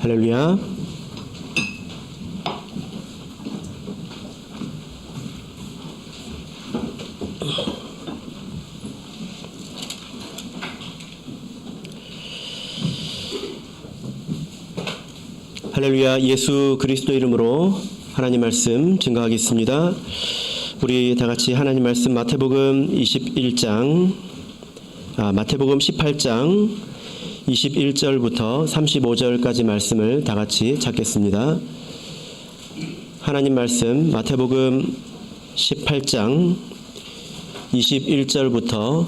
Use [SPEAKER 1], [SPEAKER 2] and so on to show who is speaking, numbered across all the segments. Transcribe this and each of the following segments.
[SPEAKER 1] 할렐루야. 할렐루야. 예수 그리스도 이름으로 하나님 말씀 증거하겠습니다. 우리 다 같이 하나님 말씀 마태복음 18장 21절부터 35절까지 말씀을 다 같이 찾겠습니다. 하나님 말씀 마태복음 18장 21절부터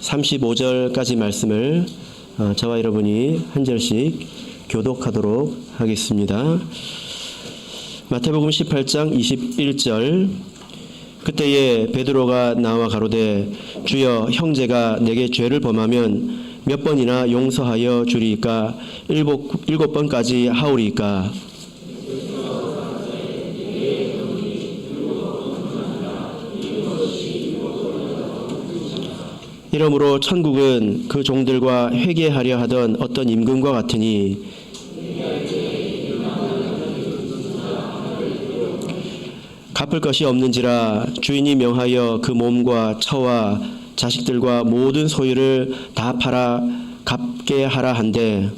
[SPEAKER 1] 35절까지 말씀을 저와 여러분이 한 절씩 교독하도록 하겠습니다. 마태복음 18장 21절. 그때에 베드로가 나와 가로되 주여, 형제가 내게 죄를 범하면 몇 번이나 용서하여 주리이까? 일곱 번까지 하오리이까? 이러므로 천국은 그 종들과 회개하려 하던 어떤 임금과 같으니 갚을 것이 없는지라 주인이 명하여 그 몸과 처와 자식들과 모든 소유를 다 팔아 갚게 하라 한데,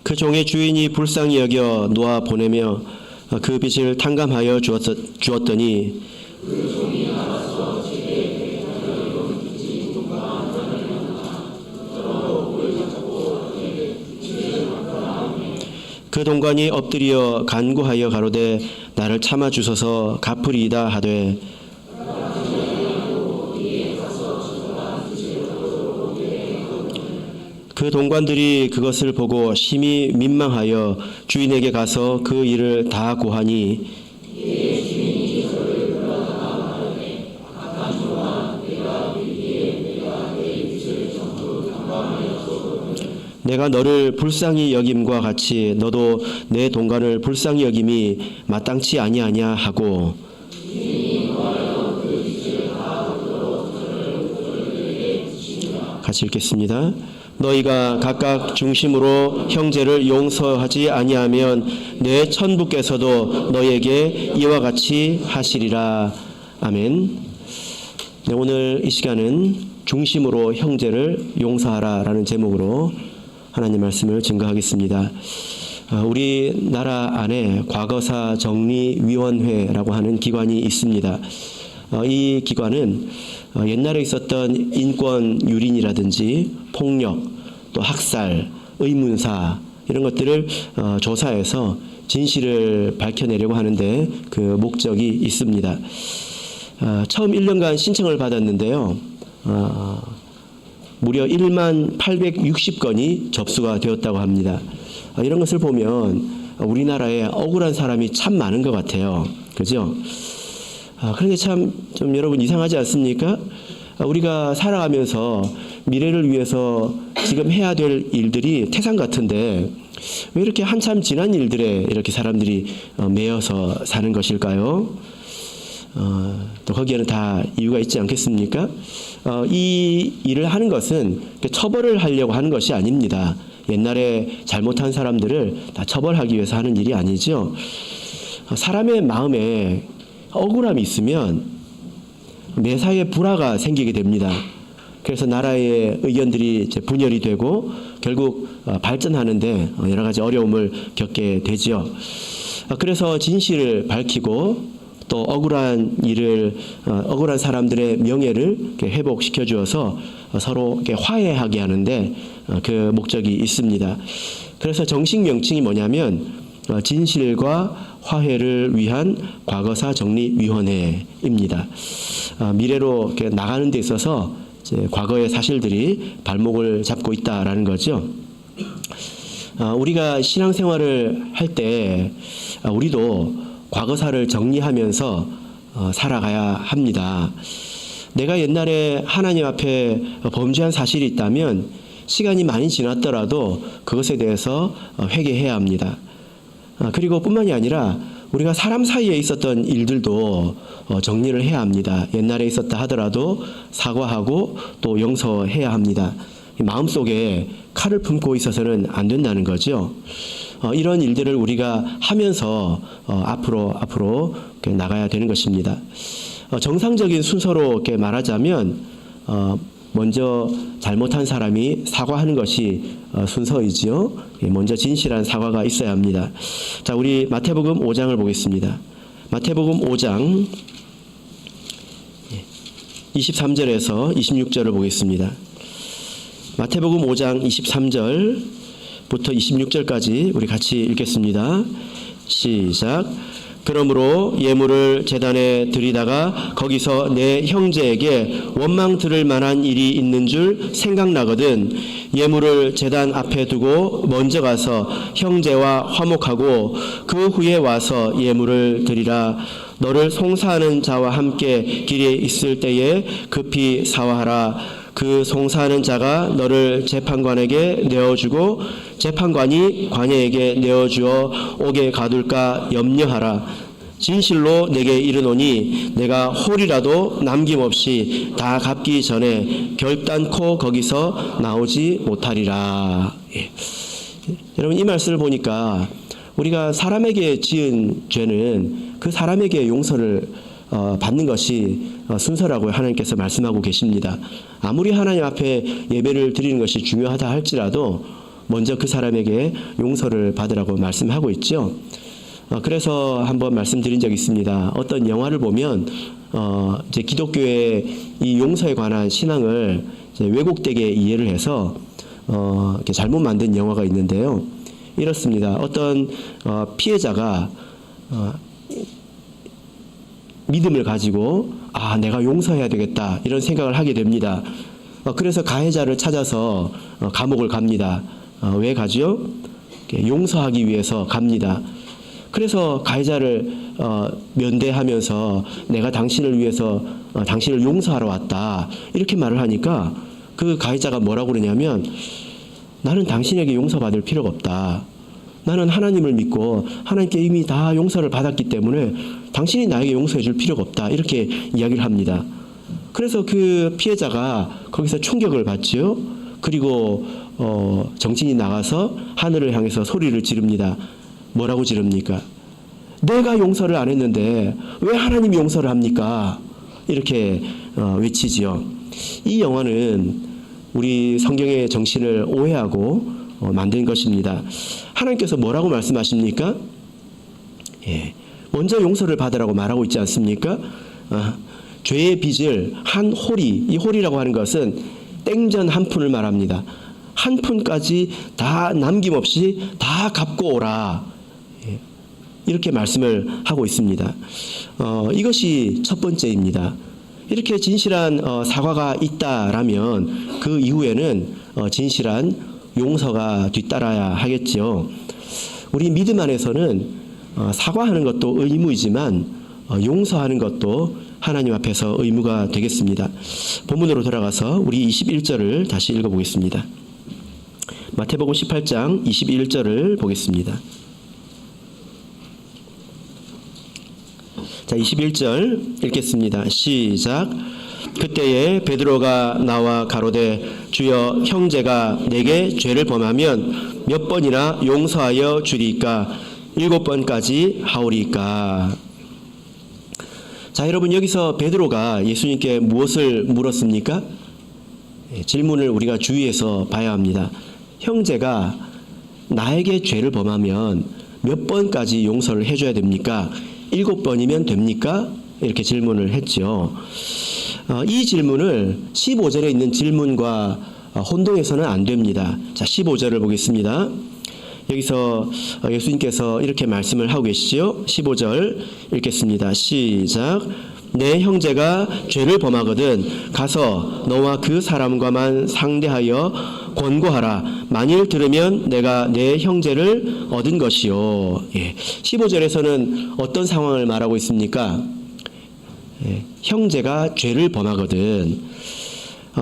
[SPEAKER 1] 그 종의 주인이 불쌍히 여겨 놓아 보내며 그 빚을 탕감하여 주었더니 그 동관이 엎드려 간구하여 가로되 나를 참아 주소서, 갚으리이다 하되, 그 동관들이 그것을 보고 심히 민망하여 주인에게 가서 그 일을 다 고하니, 내가 너를 불쌍히 여김과 같이 너도 내 동관을 불쌍히 여김이 마땅치 아니하냐 하고, 같이 읽겠습니다. 너희가 각각 중심으로 형제를 용서하지 아니하면 내 천부께서도 너희에게 이와 같이 하시리라. 아멘. 네, 오늘 이 시간은 중심으로 형제를 용서하라 라는 제목으로 하나님 말씀을 증거하겠습니다. 우리나라 안에 과거사 정리위원회라고 하는 기관이 있습니다. 이 기관은 옛날에 있었던 인권 유린이라든지 폭력, 또 학살, 의문사 이런 것들을 조사해서 진실을 밝혀내려고 하는데 그 목적이 있습니다. 처음 1년간 신청을 받았는데요. 무려 1만 860건이 접수가 되었다고 합니다. 이런 것을 보면 우리나라에 억울한 사람이 참 많은 것 같아요. 그죠? 그런데 참 좀 여러분 이상하지 않습니까? 우리가 살아가면서 미래를 위해서 지금 해야 될 일들이 태산 같은데 왜 이렇게 한참 지난 일들에 이렇게 사람들이 매여서 사는 것일까요? 또 거기에는 다 이유가 있지 않겠습니까? 이 일을 하는 것은 처벌을 하려고 하는 것이 아닙니다. 옛날에 잘못한 사람들을 다 처벌하기 위해서 하는 일이 아니죠. 사람의 마음에 억울함이 있으면 매사에 불화가 생기게 됩니다. 그래서 나라의 의견들이 이제 분열이 되고 결국 발전하는데 여러 가지 어려움을 겪게 되지요. 그래서 진실을 밝히고 또 억울한 사람들의 명예를 회복시켜 주어서 서로 화해하게 하는데 그 목적이 있습니다. 그래서 정식 명칭이 뭐냐면 진실과 화해를 위한 과거사 정리위원회입니다. 미래로 나가는 데 있어서 이제 과거의 사실들이 발목을 잡고 있다라는 거죠. 우리가 신앙생활을 할 때 우리도 과거사를 정리하면서 살아가야 합니다. 내가 옛날에 하나님 앞에 범죄한 사실이 있다면 시간이 많이 지났더라도 그것에 대해서 회개해야 합니다. 그리고 뿐만이 아니라 우리가 사람 사이에 있었던 일들도 정리를 해야 합니다. 옛날에 있었다 하더라도 사과하고 또 용서해야 합니다. 마음속에 칼을 품고 있어서는 안 된다는 거죠. 이런 일들을 우리가 하면서 앞으로 나가야 되는 것입니다. 정상적인 순서로 이렇게 말하자면 먼저 잘못한 사람이 사과하는 것이 순서이지요. 먼저 진실한 사과가 있어야 합니다. 자, 우리 마태복음 5장을 보겠습니다. 마태복음 5장 23절에서 26절을 보겠습니다. 마태복음 5장 23절부터 26절까지 우리 같이 읽겠습니다. 시작. 그러므로 예물을 제단에 드리다가 거기서 내 형제에게 원망 들을 만한 일이 있는 줄 생각나거든 예물을 제단 앞에 두고 먼저 가서 형제와 화목하고 그 후에 와서 예물을 드리라. 너를 송사하는 자와 함께 길에 있을 때에 급히 사화하라. 그 송사하는 자가 너를 재판관에게 내어주고 재판관이 관예에게 내어주어 옥에 가둘까 염려하라. 진실로 내게 이르노니 내가 홀이라도 남김없이 다 갚기 전에 결단코 거기서 나오지 못하리라. 예. 여러분 이 말씀을 보니까 우리가 사람에게 지은 죄는 그 사람에게 용서를 받는 것이 순서라고 하나님께서 말씀하고 계십니다. 아무리 하나님 앞에 예배를 드리는 것이 중요하다 할지라도 먼저 그 사람에게 용서를 받으라고 말씀하고 있죠. 그래서 한번 말씀드린 적이 있습니다. 어떤 영화를 보면 이제 기독교의 이 용서에 관한 신앙을 이제 왜곡되게 이해를 해서 이렇게 잘못 만든 영화가 있는데요. 이렇습니다. 어떤 피해자가 믿음을 가지고 내가 용서해야 되겠다 이런 생각을 하게 됩니다. 그래서 가해자를 찾아서 감옥을 갑니다. 왜 가죠? 용서하기 위해서 갑니다. 그래서 가해자를 면대하면서 내가 당신을 위해서 당신을 용서하러 왔다 이렇게 말을 하니까 그 가해자가 뭐라고 그러냐면 나는 당신에게 용서받을 필요가 없다. 나는 하나님을 믿고 하나님께 이미 다 용서를 받았기 때문에 당신이 나에게 용서해 줄 필요가 없다. 이렇게 이야기를 합니다. 그래서 그 피해자가 거기서 충격을 받지요. 그리고 정신이 나가서 하늘을 향해서 소리를 지릅니다. 뭐라고 지릅니까? 내가 용서를 안 했는데 왜 하나님이 용서를 합니까? 이렇게 외치지요. 이 영화는 우리 성경의 정신을 오해하고 만든 것입니다. 하나님께서 뭐라고 말씀하십니까? 예, 먼저 용서를 받으라고 말하고 있지 않습니까? 죄의 빚을 한 홀이, 이 홀이라고 하는 것은 땡전 한 푼을 말합니다. 한 푼까지 다 남김없이 다 갚고 오라. 예, 이렇게 말씀을 하고 있습니다. 이것이 첫 번째입니다. 이렇게 진실한 사과가 있다라면 그 이후에는 진실한 용서가 뒤따라야 하겠지요. 우리 믿음 안에서는 사과하는 것도 의무이지만 용서하는 것도 하나님 앞에서 의무가 되겠습니다. 본문으로 돌아가서 우리 21절을 다시 읽어보겠습니다. 마태복음 18장 21절을 보겠습니다. 자, 21절 읽겠습니다. 시작. 그때에 베드로가 나와 가로되 주여 형제가 내게 죄를 범하면 몇 번이나 용서하여 주리이까 7번까지 하오리이까. 자, 여러분 여기서 베드로가 예수님께 무엇을 물었습니까? 질문을 우리가 주의해서 봐야 합니다. 형제가 나에게 죄를 범하면 몇 번까지 용서를 해줘야 됩니까? 7번이면 됩니까? 이렇게 질문을 했죠. 이 질문을 15절에 있는 질문과 혼동해서는 안 됩니다. 자, 15절을 보겠습니다. 여기서 예수님께서 이렇게 말씀을 하고 계시죠. 15절 읽겠습니다. 시작. 내 형제가 죄를 범하거든 가서 너와 그 사람과만 상대하여 권고하라. 만일 들으면 내가 내 형제를 얻은 것이요. 예. 15절에서는 어떤 상황을 말하고 있습니까? 예. 형제가 죄를 범하거든.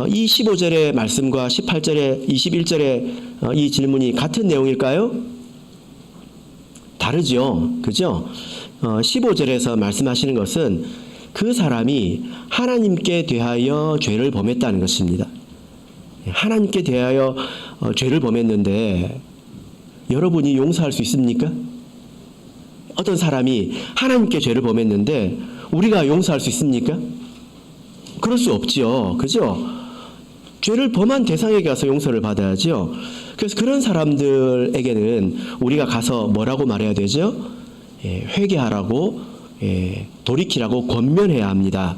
[SPEAKER 1] 이 15절의 말씀과 18절의 21절의 이 질문이 같은 내용일까요? 다르죠. 그죠? 15절에서 말씀하시는 것은 그 사람이 하나님께 대하여 죄를 범했다는 것입니다. 하나님께 대하여 죄를 범했는데 여러분이 용서할 수 있습니까? 어떤 사람이 하나님께 죄를 범했는데 우리가 용서할 수 있습니까? 그럴 수 없지요. 그죠? 죄를 범한 대상에게 가서 용서를 받아야죠. 그래서 그런 사람들에게는 우리가 가서 뭐라고 말해야 되죠? 회개하라고, 돌이키라고 권면해야 합니다.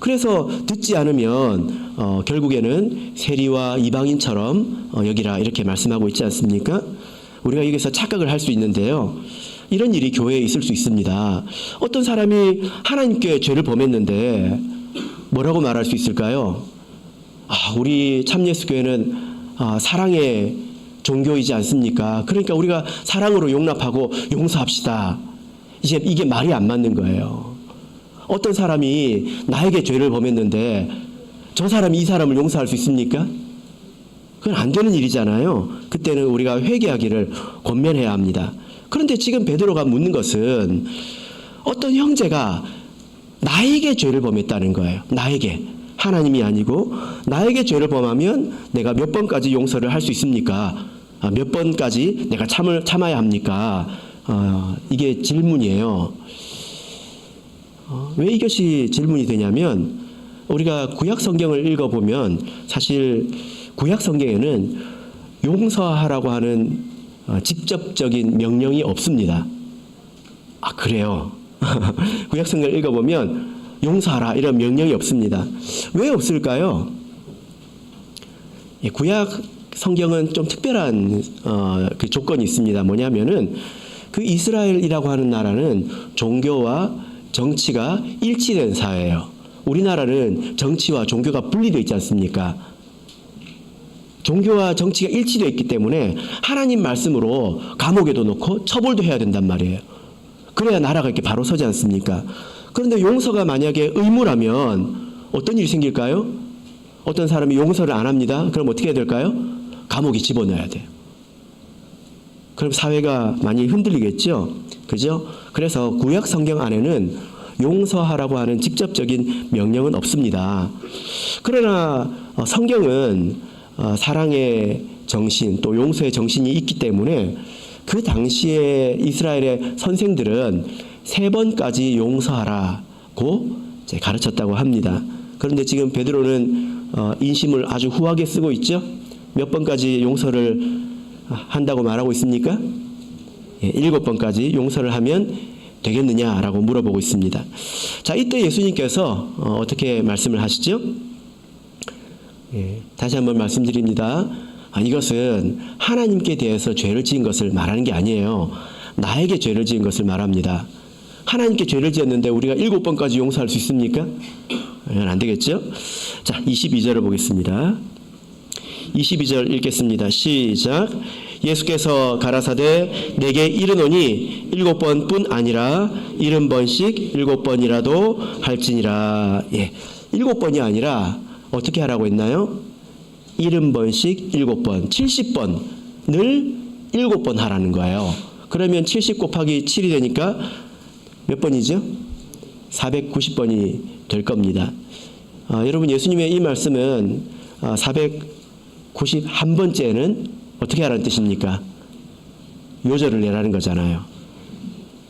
[SPEAKER 1] 그래서 듣지 않으면 결국에는 세리와 이방인처럼 여기라 이렇게 말씀하고 있지 않습니까? 우리가 여기서 착각을 할 수 있는데요. 이런 일이 교회에 있을 수 있습니다. 어떤 사람이 하나님께 죄를 범했는데 뭐라고 말할 수 있을까요? 우리 참예수교회는 사랑의 종교이지 않습니까? 그러니까 우리가 사랑으로 용납하고 용서합시다. 이게 말이 안 맞는 거예요. 어떤 사람이 나에게 죄를 범했는데 저 사람이 이 사람을 용서할 수 있습니까? 그건 안 되는 일이잖아요. 그때는 우리가 회개하기를 권면해야 합니다. 그런데 지금 베드로가 묻는 것은 어떤 형제가 나에게 죄를 범했다는 거예요. 나에게. 하나님이 아니고 나에게 죄를 범하면 내가 몇 번까지 용서를 할 수 있습니까? 몇 번까지 내가 참아야 합니까? 이게 질문이에요. 왜 이것이 질문이 되냐면 우리가 구약 성경을 읽어보면 사실 구약 성경에는 용서하라고 하는 직접적인 명령이 없습니다. 그래요. 구약 성경을 읽어보면 용서하라 이런 명령이 없습니다. 왜 없을까요? 구약 성경은 좀 특별한 그 조건이 있습니다. 뭐냐면은 그 이스라엘이라고 하는 나라는 종교와 정치가 일치된 사회예요. 우리나라는 정치와 종교가 분리되어 있지 않습니까? 종교와 정치가 일치되어 있기 때문에 하나님 말씀으로 감옥에도 넣고 처벌도 해야 된단 말이에요. 그래야 나라가 이렇게 바로 서지 않습니까? 그런데 용서가 만약에 의무라면 어떤 일이 생길까요? 어떤 사람이 용서를 안 합니다. 그럼 어떻게 해야 될까요? 감옥에 집어넣어야 돼요. 그럼 사회가 많이 흔들리겠죠? 그죠? 그래서 구약 성경 안에는 용서하라고 하는 직접적인 명령은 없습니다. 그러나 성경은 사랑의 정신 또 용서의 정신이 있기 때문에 그 당시에 이스라엘의 선생들은 3번까지 용서하라고 가르쳤다고 합니다. 그런데 지금 베드로는 인심을 아주 후하게 쓰고 있죠. 몇 번까지 용서를 한다고 말하고 있습니까? 7번까지 용서를 하면 되겠느냐라고 물어보고 있습니다. 자, 이때 예수님께서 어떻게 말씀을 하시죠? 다시 한번 말씀드립니다. 이것은 하나님께 대해서 죄를 지은 것을 말하는 게 아니에요. 나에게 죄를 지은 것을 말합니다. 하나님께 죄를 지었는데 우리가 7번까지 용서할 수 있습니까? 안 되겠죠? 자, 22절을 보겠습니다. 22절 읽겠습니다. 시작. 예수께서 가라사대 내게 이르노니 7번뿐 아니라 70번씩 7번이라도 할지니라. 7번이 아니라 어떻게 하라고 했나요? 70번씩 7번, 70번을 7번 하라는 거예요. 그러면 70 곱하기 7이 되니까 몇 번이죠? 490번이 될 겁니다. 여러분 예수님의 이 말씀은 491번째는 어떻게 하라는 뜻입니까? 요절을 내라는 거잖아요.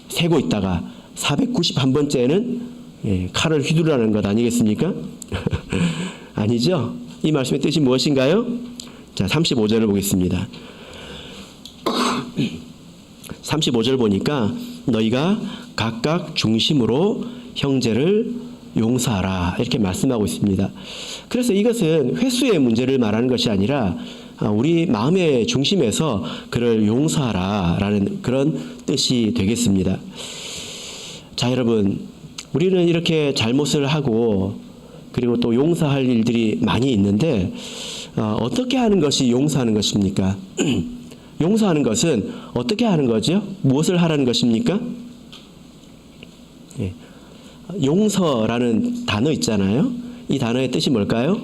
[SPEAKER 1] 세고 있다가 491번째는 칼을 휘두르라는 것 아니겠습니까? 아니죠? 이 말씀의 뜻이 무엇인가요? 자, 35절을 보겠습니다. 35절 보니까 너희가 각각 중심으로 형제를 용서하라 이렇게 말씀하고 있습니다. 그래서 이것은 횟수의 문제를 말하는 것이 아니라 우리 마음의 중심에서 그를 용서하라라는 그런 뜻이 되겠습니다. 자, 여러분 우리는 이렇게 잘못을 하고 그리고 또 용서할 일들이 많이 있는데 어떻게 하는 것이 용서하는 것입니까? 용서하는 것은 어떻게 하는 거죠? 무엇을 하라는 것입니까? 용서라는 단어 있잖아요. 이 단어의 뜻이 뭘까요?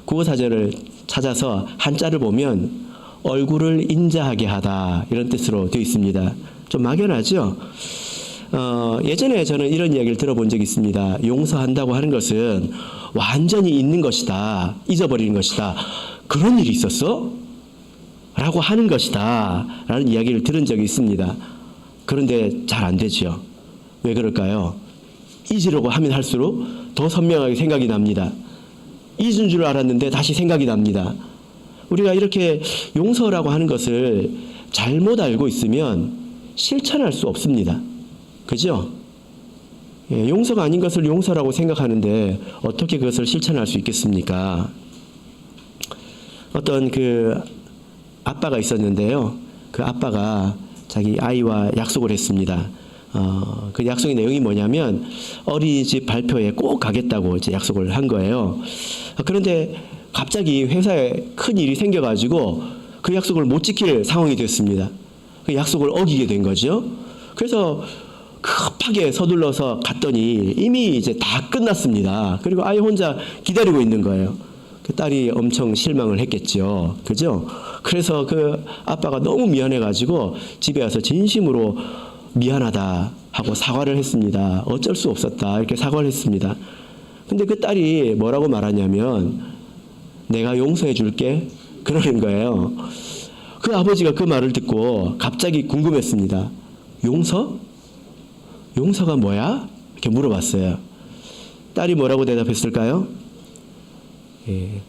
[SPEAKER 1] 국어사전을 찾아서 한자를 보면 얼굴을 인자하게 하다 이런 뜻으로 되어 있습니다. 좀 막연하죠? 예전에 저는 이런 이야기를 들어본 적이 있습니다. 용서한다고 하는 것은 완전히 잊는 것이다. 잊어버리는 것이다. 그런 일이 있었어? 라고 하는 것이다. 라는 이야기를 들은 적이 있습니다. 그런데 잘 안 되죠. 왜 그럴까요? 잊으려고 하면 할수록 더 선명하게 생각이 납니다. 잊은 줄 알았는데 다시 생각이 납니다. 우리가 이렇게 용서라고 하는 것을 잘못 알고 있으면 실천할 수 없습니다. 그죠? 예, 용서가 아닌 것을 용서라고 생각하는데 어떻게 그것을 실천할 수 있겠습니까? 어떤 그 아빠가 있었는데요. 그 아빠가 자기 아이와 약속을 했습니다. 그 약속의 내용이 뭐냐면 어린이집 발표에 꼭 가겠다고 이제 약속을 한 거예요. 그런데 갑자기 회사에 큰 일이 생겨가지고 그 약속을 못 지킬 상황이 됐습니다. 그 약속을 어기게 된 거죠. 그래서 급하게 서둘러서 갔더니 이미 이제 다 끝났습니다. 그리고 아이 혼자 기다리고 있는 거예요. 그 딸이 엄청 실망을 했겠죠. 그죠? 그래서 그 아빠가 너무 미안해가지고 집에 와서 진심으로 미안하다 하고 사과를 했습니다. 어쩔 수 없었다 이렇게 사과를 했습니다. 근데 그 딸이 뭐라고 말하냐면 내가 용서해 줄게 그러는 거예요. 그 아버지가 그 말을 듣고 갑자기 궁금했습니다. 용서? 용서가 뭐야? 이렇게 물어봤어요. 딸이 뭐라고 대답했을까요? 예.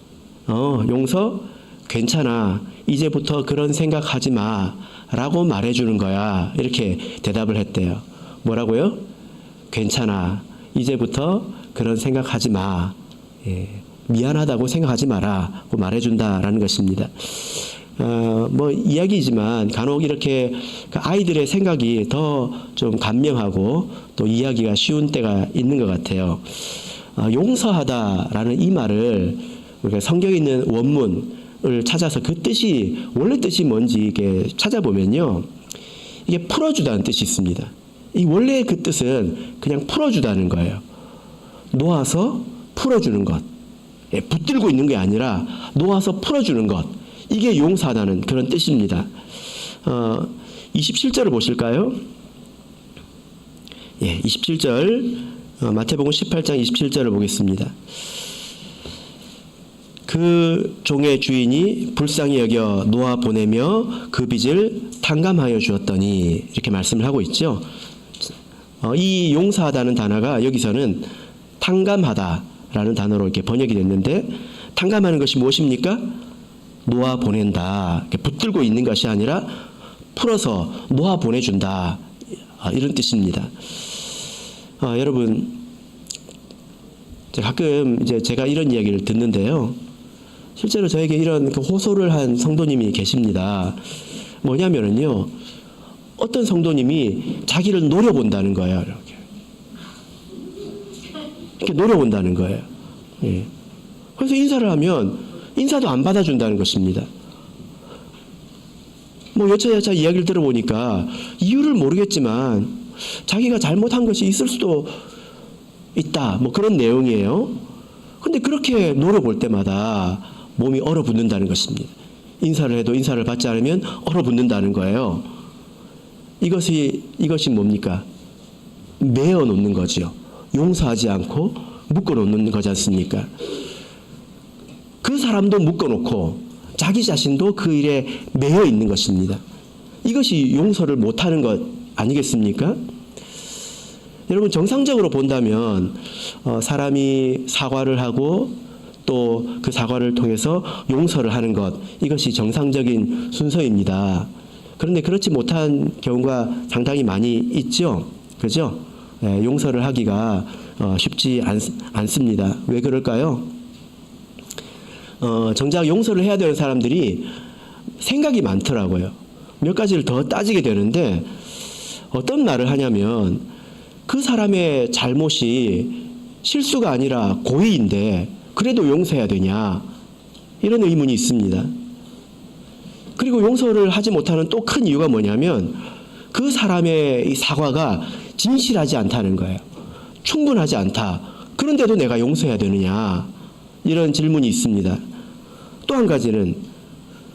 [SPEAKER 1] 용서? 괜찮아. 이제부터 그런 생각하지 마. 라고 말해주는 거야. 이렇게 대답을 했대요. 뭐라고요? 괜찮아. 이제부터 그런 생각하지 마. 예. 미안하다고 생각하지 마라. 고 말해준다라는 것입니다. 뭐 이야기지만 간혹 이렇게 그 아이들의 생각이 더 좀 간명하고 또 이해하기가 쉬운 때가 있는 것 같아요. 용서하다라는 이 말을 우리가 성경에 있는 원문을 찾아서 그 뜻이 원래 뜻이 뭔지 이게 찾아보면요, 이게 풀어주다는 뜻이 있습니다. 이 원래 그 뜻은 그냥 풀어주다는 거예요. 놓아서 풀어주는 것, 붙들고 있는 게 아니라 놓아서 풀어주는 것. 이게 용서하다는 그런 뜻입니다. 27절을 보실까요? 예, 27절 마태복음 18장 27절을 보겠습니다. 그 종의 주인이 불쌍히 여겨 놓아 보내며 그 빚을 탕감하여 주었더니 이렇게 말씀을 하고 있죠. 이 용서하다는 단어가 여기서는 탕감하다라는 단어로 이렇게 번역이 됐는데 탕감하는 것이 무엇입니까? 놓아 보낸다. 붙들고 있는 것이 아니라 풀어서 놓아 보내준다. 이런 뜻입니다. 여러분, 가끔 이제 제가 이런 이야기를 듣는데요. 실제로 저에게 이런 호소를 한 성도님이 계십니다. 뭐냐면은요, 어떤 성도님이 자기를 노려본다는 거예요. 이렇게 노려본다는 거예요. 예. 그래서 인사를 하면 인사도 안 받아준다는 것입니다. 뭐 여차저차 이야기를 들어보니까 이유를 모르겠지만 자기가 잘못한 것이 있을 수도 있다. 뭐 그런 내용이에요. 근데 그렇게 노려볼 때마다 몸이 얼어붙는다는 것입니다. 인사를 해도 인사를 받지 않으면 얼어붙는다는 거예요. 이것이 뭡니까? 매어 놓는 거죠. 용서하지 않고 묶어 놓는 거지 않습니까? 그 사람도 묶어놓고 자기 자신도 그 일에 매여 있는 것입니다. 이것이 용서를 못하는 것 아니겠습니까? 여러분, 정상적으로 본다면 사람이 사과를 하고 또 그 사과를 통해서 용서를 하는 것, 이것이 정상적인 순서입니다. 그런데 그렇지 못한 경우가 상당히 많이 있죠. 그죠? 용서를 하기가 쉽지 않습니다. 왜 그럴까요? 정작 용서를 해야 되는 사람들이 생각이 많더라고요. 몇 가지를 더 따지게 되는데 어떤 말을 하냐면 그 사람의 잘못이 실수가 아니라 고의인데 그래도 용서해야 되냐, 이런 의문이 있습니다. 그리고 용서를 하지 못하는 또 큰 이유가 뭐냐면 그 사람의 이 사과가 진실하지 않다는 거예요. 충분하지 않다. 그런데도 내가 용서해야 되느냐, 이런 질문이 있습니다. 또 한 가지는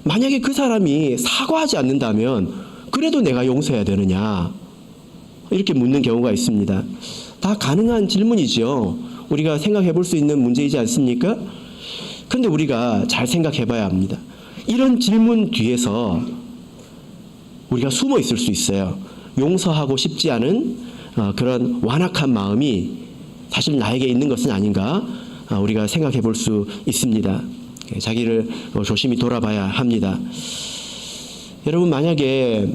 [SPEAKER 1] 만약에 그 사람이 사과하지 않는다면 그래도 내가 용서해야 되느냐, 이렇게 묻는 경우가 있습니다. 다 가능한 질문이죠. 우리가 생각해 볼 수 있는 문제이지 않습니까? 그런데 우리가 잘 생각해 봐야 합니다. 이런 질문 뒤에서 우리가 숨어 있을 수 있어요. 용서하고 싶지 않은 그런 완악한 마음이 사실 나에게 있는 것은 아닌가 우리가 생각해 볼 수 있습니다. 자기를 조심히 돌아봐야 합니다. 여러분, 만약에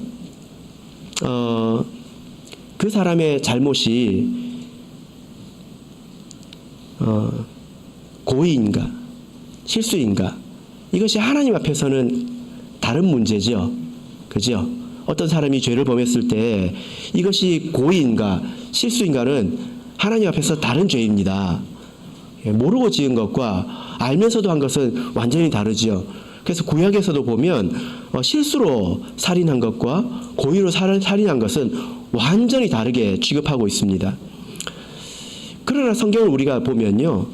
[SPEAKER 1] 그 사람의 잘못이 고의인가 실수인가, 이것이 하나님 앞에서는 다른 문제죠. 그죠? 어떤 사람이 죄를 범했을 때 이것이 고의인가 실수인가는 하나님 앞에서 다른 죄입니다. 모르고 지은 것과 알면서도 한 것은 완전히 다르죠. 그래서 구약에서도 보면 실수로 살인한 것과 고의로 살인한 것은 완전히 다르게 취급하고 있습니다. 그러나 성경을 우리가 보면요,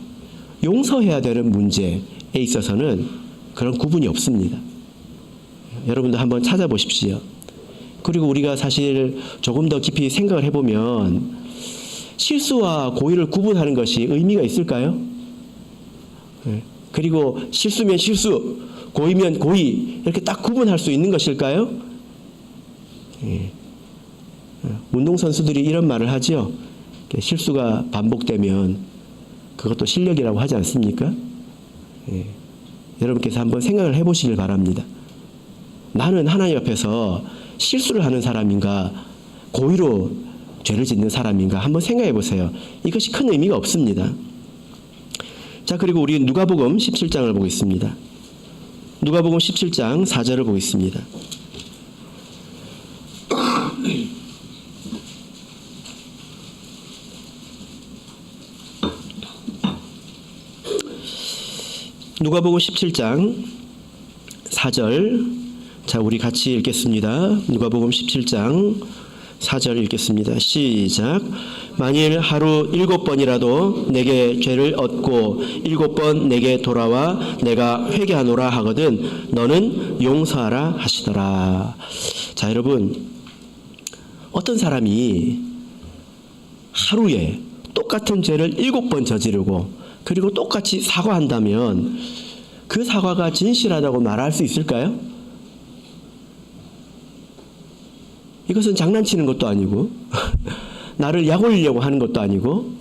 [SPEAKER 1] 용서해야 되는 문제에 있어서는 그런 구분이 없습니다. 여러분도 한번 찾아보십시오. 그리고 우리가 사실 조금 더 깊이 생각을 해보면 실수와 고의를 구분하는 것이 의미가 있을까요? 그리고 실수면 실수, 고의면 고의, 이렇게 딱 구분할 수 있는 것일까요? 운동선수들이 이런 말을 하죠. 실수가 반복되면 그것도 실력이라고 하지 않습니까? 여러분께서 한번 생각을 해보시길 바랍니다. 나는 하나님 앞에서 실수를 하는 사람인가, 고의로 죄를 짓는 사람인가 한번 생각해 보세요. 이것이 큰 의미가 없습니다. 자, 그리고 우리 누가복음 17장을 보겠습니다. 누가복음 17장 4절을 보겠습니다. 누가복음 17장 4절, 자, 우리 같이 읽겠습니다. 누가복음 17장 4절 읽겠습니다. 시작. 만일 하루 7번이라도 내게 죄를 얻고 7번 내게 돌아와 내가 회개하노라 하거든 너는 용서하라 하시더라. 자, 여러분, 어떤 사람이 하루에 똑같은 죄를 7번 저지르고 그리고 똑같이 사과한다면 그 사과가 진실하다고 말할 수 있을까요? 이것은 장난치는 것도 아니고 나를 약올리려고 하는 것도 아니고,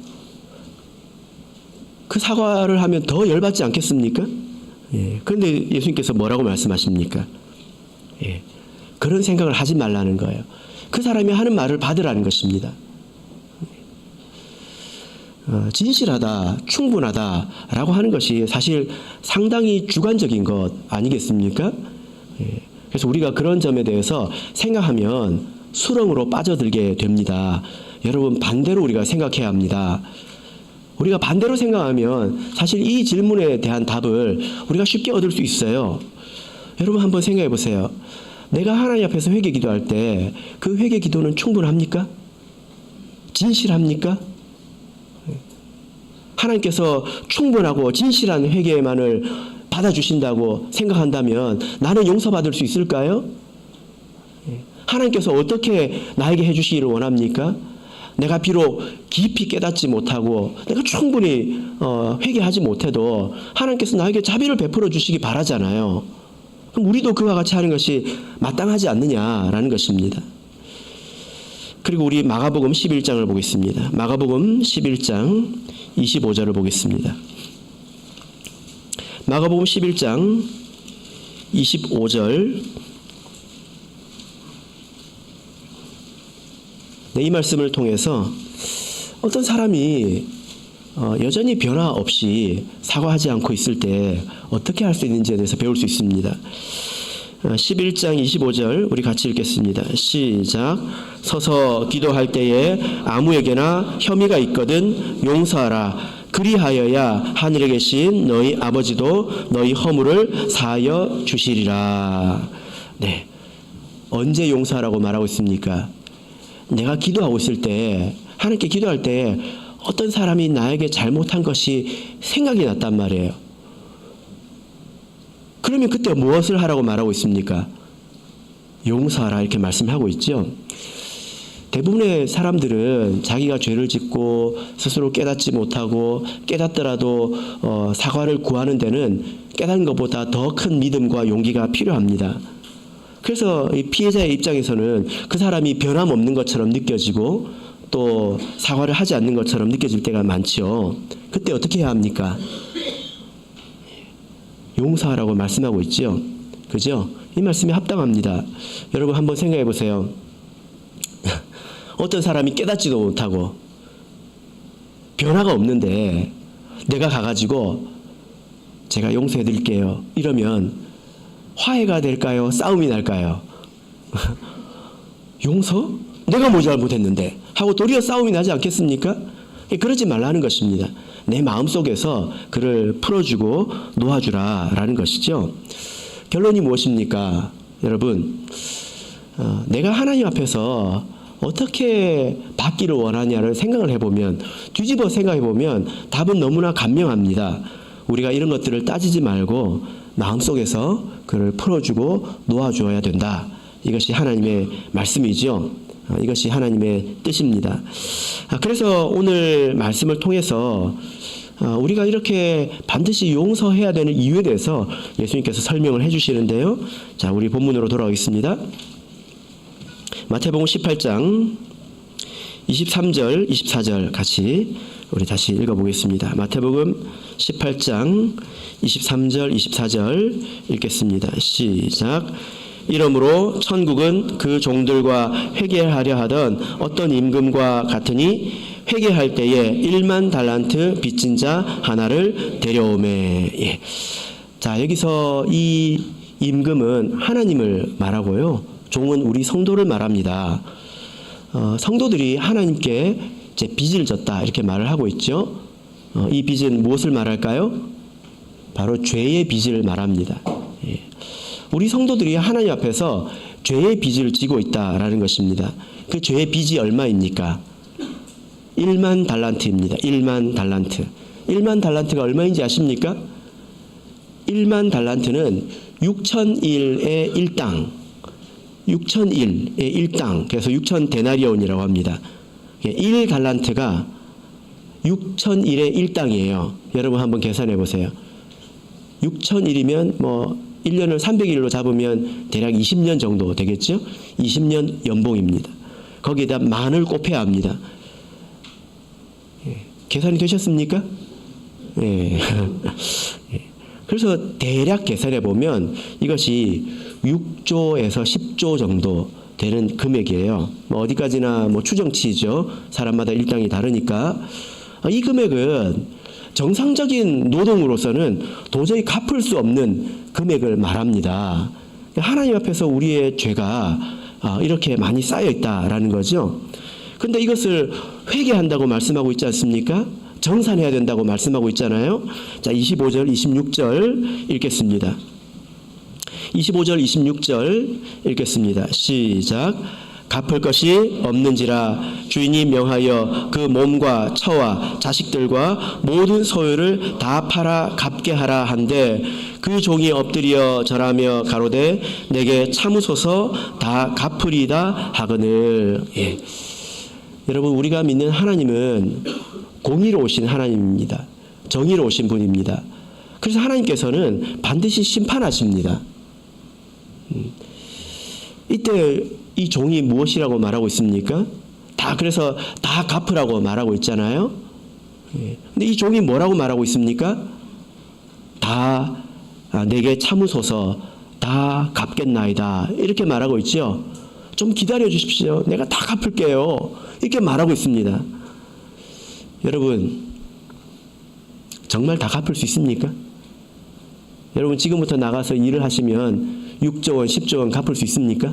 [SPEAKER 1] 그 사과를 하면 더 열받지 않겠습니까? 그런데 예수님께서 뭐라고 말씀하십니까? 그런 생각을 하지 말라는 거예요. 그 사람이 하는 말을 받으라는 것입니다. 진실하다, 충분하다라고 하는 것이 사실 상당히 주관적인 것 아니겠습니까? 그래서 우리가 그런 점에 대해서 생각하면 수렁으로 빠져들게 됩니다. 여러분, 반대로 우리가 생각해야 합니다. 우리가 반대로 생각하면 사실 이 질문에 대한 답을 우리가 쉽게 얻을 수 있어요. 여러분, 한번 생각해 보세요. 내가 하나님 앞에서 회개 기도할 때 그 회개 기도는 충분합니까? 진실합니까? 하나님께서 충분하고 진실한 회개만을 받아주신다고 생각한다면 나는 용서받을 수 있을까요? 하나님께서 어떻게 나에게 해주시기를 원합니까? 내가 비록 깊이 깨닫지 못하고 내가 충분히 회개하지 못해도 하나님께서 나에게 자비를 베풀어 주시기 바라잖아요. 그럼 우리도 그와 같이 하는 것이 마땅하지 않느냐라는 것입니다. 그리고 우리 마가복음 11장을 보겠습니다. 마가복음 11장 25절을 보겠습니다. 마가복음 11장 25절, 이 말씀을 통해서 어떤 사람이 여전히 변화 없이 사과하지 않고 있을 때 어떻게 할 수 있는지에 대해서 배울 수 있습니다. 11장 25절 우리 같이 읽겠습니다. 시작. 서서 기도할 때에 아무에게나 혐의가 있거든 용서하라. 그리하여야 하늘에 계신 너희 아버지도 너희 허물을 사하여 주시리라. 네, 언제 용서하라고 말하고 있습니까? 내가 기도하고 있을 때, 하나님께 기도할 때 어떤 사람이 나에게 잘못한 것이 생각이 났단 말이에요. 그러면 그때 무엇을 하라고 말하고 있습니까? 용서하라, 이렇게 말씀하고 있죠. 대부분의 사람들은 자기가 죄를 짓고 스스로 깨닫지 못하고 깨닫더라도 사과를 구하는 데는 깨닫는 것보다 더 큰 믿음과 용기가 필요합니다. 그래서 이 피해자의 입장에서는 그 사람이 변함없는 것처럼 느껴지고 또 사과를 하지 않는 것처럼 느껴질 때가 많죠. 그때 어떻게 해야 합니까? 용서하라고 말씀하고 있죠. 그죠? 이 말씀이 합당합니다. 여러분 한번 생각해 보세요. 어떤 사람이 깨닫지도 못하고 변화가 없는데 내가 가가지고 제가 용서해 드릴게요 이러면 화해가 될까요? 싸움이 날까요? 용서? 내가 뭐 잘못했는데 하고 도리어 싸움이 나지 않겠습니까? 그러지 말라는 것입니다. 내 마음속에서 그를 풀어주고 놓아주라라는 것이죠. 결론이 무엇입니까? 여러분, 내가 하나님 앞에서 어떻게 받기를 원하냐를 생각을 해보면, 뒤집어 생각해보면 답은 너무나 간명합니다. 우리가 이런 것들을 따지지 말고 마음속에서 그를 풀어주고 놓아주어야 된다. 이것이 하나님의 말씀이죠. 이것이 하나님의 뜻입니다. 그래서 오늘 말씀을 통해서 우리가 이렇게 반드시 용서해야 되는 이유에 대해서 예수님께서 설명을 해주시는데요. 자, 우리 본문으로 돌아오겠습니다. 마태복음 18장 23절, 24절 같이 우리 다시 읽어보겠습니다. 마태복음 18장 23절, 24절 읽겠습니다. 시작. 이러므로 천국은 그 종들과 회개하려 하던 어떤 임금과 같으니 회개할 때에 1만 달란트 빚진 자 하나를 데려오매. 예. 자, 여기서 이 임금은 하나님을 말하고요. 종은 우리 성도를 말합니다. 성도들이 하나님께 제 빚을 졌다 이렇게 말을 하고 있죠. 이 빚은 무엇을 말할까요? 바로 죄의 빚을 말합니다. 예. 우리 성도들이 하나님 앞에서 죄의 빚을 지고 있다라는 것입니다. 그 죄의 빚이 얼마입니까? 1만 달란트입니다. 1만 달란트. 1만 달란트가 얼마인지 아십니까? 1만 달란트는 6,000일의 1당. 6,001의 1당. 그래서 6,000 데나리온이라고 합니다. 1 달란트가 6,001의 1당이에요. 여러분 한번 계산해 보세요. 6,001이면 뭐 1년을 300일로 잡으면 대략 20년 정도 되겠죠? 20년 연봉입니다. 거기에다 만을 곱해야 합니다. 계산이 되셨습니까? 예. 그래서 대략 계산해 보면 이것이 6조에서 10조 정도 되는 금액이에요. 뭐 어디까지나 뭐 추정치죠. 사람마다 일당이 다르니까. 이 금액은 정상적인 노동으로서는 도저히 갚을 수 없는 금액을 말합니다. 하나님 앞에서 우리의 죄가 이렇게 많이 쌓여 있다라는 거죠. 근데 이것을 회개한다고 말씀하고 있지 않습니까? 정산해야 된다고 말씀하고 있잖아요. 자, 25절, 26절 읽겠습니다. 25절, 26절 읽겠습니다. 시작. 갚을 것이 없는지라 주인이 명하여 그 몸과 처와 자식들과 모든 소유를 다 팔아 갚게 하라 한데 그 종이 엎드려 절하며 가로되 내게 참으소서 다 갚으리다 하거늘. 예. 여러분, 우리가 믿는 하나님은 공의로우신 하나님입니다. 정의로우신 분입니다. 그래서 하나님께서는 반드시 심판하십니다. 이때 이 종이 무엇이라고 말하고 있습니까? 그래서 다 갚으라고 말하고 있잖아요. 근데 이 종이 뭐라고 말하고 있습니까? 다 내게 참으소서 다 갚겠나이다 이렇게 말하고 있죠. 좀 기다려 주십시오. 내가 다 갚을게요. 이렇게 말하고 있습니다. 여러분, 정말 다 갚을 수 있습니까? 여러분, 지금부터 나가서 일을 하시면 6조 원, 10조 원 갚을 수 있습니까?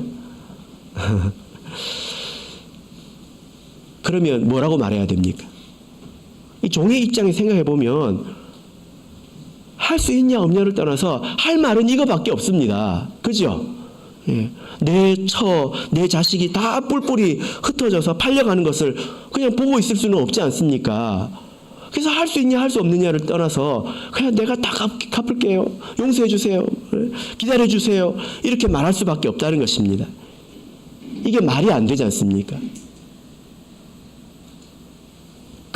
[SPEAKER 1] 그러면 뭐라고 말해야 됩니까? 이 종의 입장에 생각해 보면 할 수 있냐 없냐를 떠나서 할 말은 이거밖에 없습니다. 그죠? 예. 내 처, 내 자식이 다 뿔뿔이 흩어져서 팔려가는 것을 그냥 보고 있을 수는 없지 않습니까? 그래서 할 수 있냐 할 수 없느냐를 떠나서 그냥 내가 다 갚을게요. 용서해 주세요. 기다려 주세요. 이렇게 말할 수밖에 없다는 것입니다. 이게 말이 안 되지 않습니까?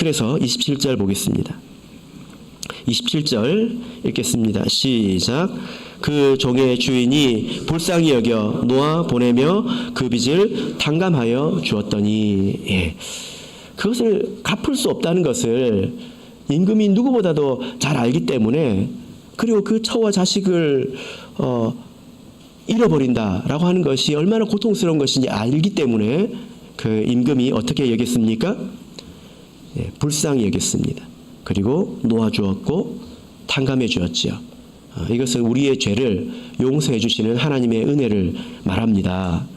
[SPEAKER 1] 그래서 27절 보겠습니다. 27절 읽겠습니다. 시작. 그 종의 주인이 불쌍히 여겨 놓아 보내며 그 빚을 탕감하여 주었더니, 예. 그것을 갚을 수 없다는 것을 임금이 누구보다도 잘 알기 때문에, 그리고 그 처와 자식을 잃어버린다라고 하는 것이 얼마나 고통스러운 것인지 알기 때문에 그 임금이 어떻게 여겼습니까? 예, 불쌍히 여겼습니다. 그리고 놓아주었고 탕감해 주었지요. 이것은 우리의 죄를 용서해 주시는 하나님의 은혜를 말합니다.